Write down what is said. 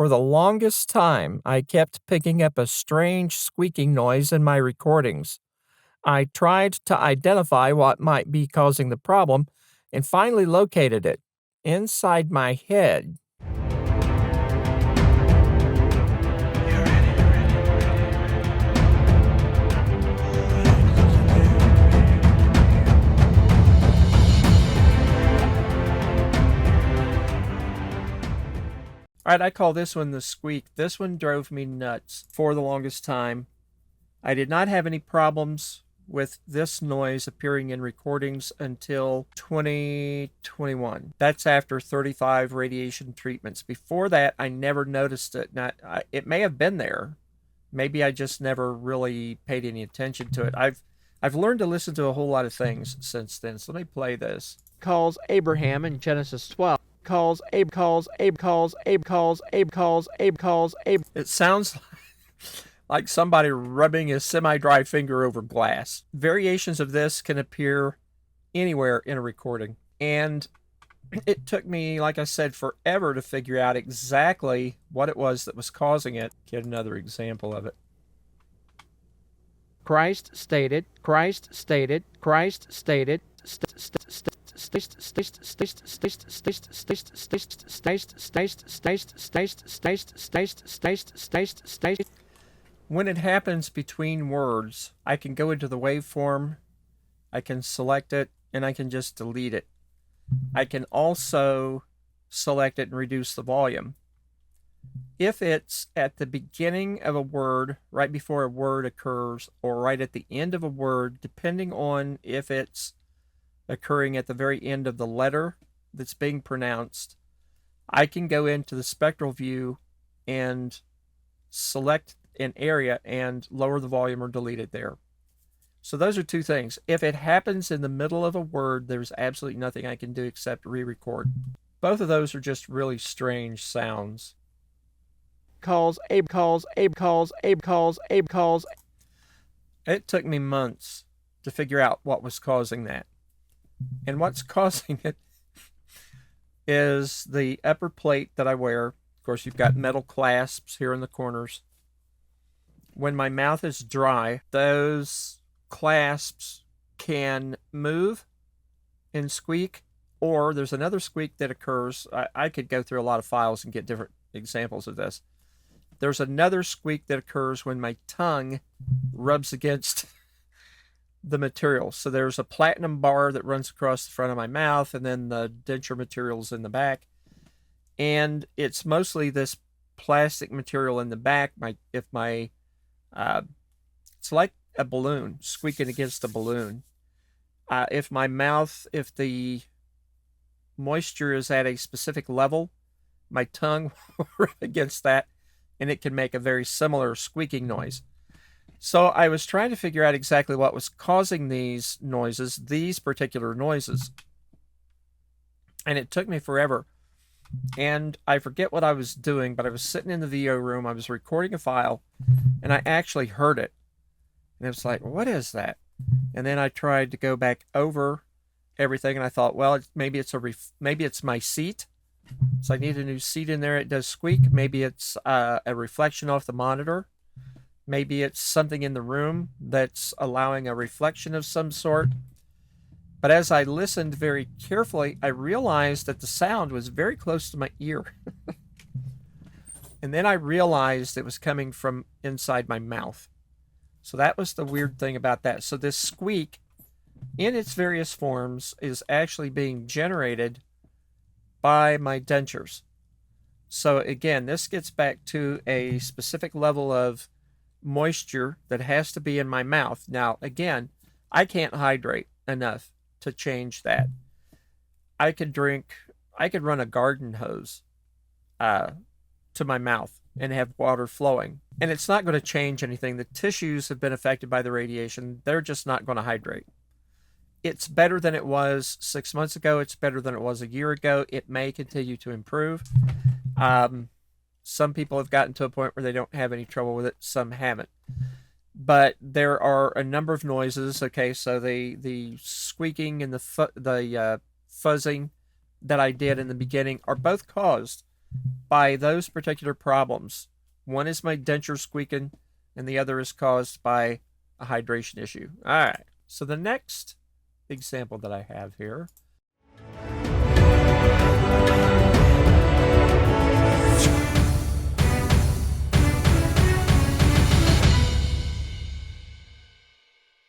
For the longest time, I kept picking up a strange squeaking noise in my recordings. I tried to identify what might be causing the problem and finally located it inside my head. All right, I call this one the squeak. This one drove me nuts for the longest time. I did not have any problems with this noise appearing in recordings until 2021. That's after 35 radiation treatments. Before that, I never noticed it. Now, it may have been there. Maybe I just never really paid any attention to it. I've learned to listen to a whole lot of things since then. So let me play this. Calls Abraham in Genesis 12. It sounds like somebody rubbing a semi-dry finger over glass. Variations of this can appear anywhere in a recording. And it took me, like I said, forever to figure out exactly what it was that was causing it. Get another example of it. Christ stated. When it happens between words, I can go into the waveform, I can select it, and I can just delete it. I can also select it and reduce the volume. If it's at the beginning of a word, right before a word occurs, or right at the end of a word, depending on if it's occurring at the very end of the letter that's being pronounced, I can go into the spectral view and select an area and lower the volume or delete it there. So those are two things. If it happens in the middle of a word, there's absolutely nothing I can do except re-record. Both of those are just really strange sounds. Abe calls. It took me months to figure out what was causing that. And what's causing it is the upper plate that I wear. Of course, you've got metal clasps here in the corners. When my mouth is dry, those clasps can move and squeak, or there's another squeak that occurs. I could go through a lot of files and get different examples of this. There's another squeak that occurs when my tongue rubs against the material. So there's a platinum bar that runs across the front of my mouth, and then the denture material's in the back. And it's mostly this plastic material in the back. It's like a balloon, squeaking against a balloon. If the moisture is at a specific level, my tongue will rub against that, and it can make a very similar squeaking noise. So I was trying to figure out exactly what was causing these particular noises. And it took me forever. And I forget what I was doing, but I was sitting in the VO room, I was recording a file, and I actually heard it. And it was like, what is that? And then I tried to go back over everything, and I thought, well, maybe it's my seat. So I need a new seat in there. It does squeak. Maybe it's a reflection off the monitor. Maybe it's something in the room that's allowing a reflection of some sort. But as I listened very carefully, I realized that the sound was very close to my ear. And then I realized it was coming from inside my mouth. So that was the weird thing about that. So this squeak, in its various forms, is actually being generated by my dentures. So again, this gets back to a specific level of moisture that has to be in my mouth. Now, again, I can't hydrate enough to change that. I could run a garden hose to my mouth and have water flowing, and it's not going to change anything. The tissues have been affected by the radiation. They're just not going to hydrate. It's better than it was 6 months ago. It's better than it was a year ago. It may continue to improve. Some people have gotten to a point where they don't have any trouble with it. Some haven't. But there are a number of noises. Okay, so the squeaking and the fuzzing that I did in the beginning are both caused by those particular problems. One is my denture squeaking, and the other is caused by a hydration issue. All right. So the next example that I have here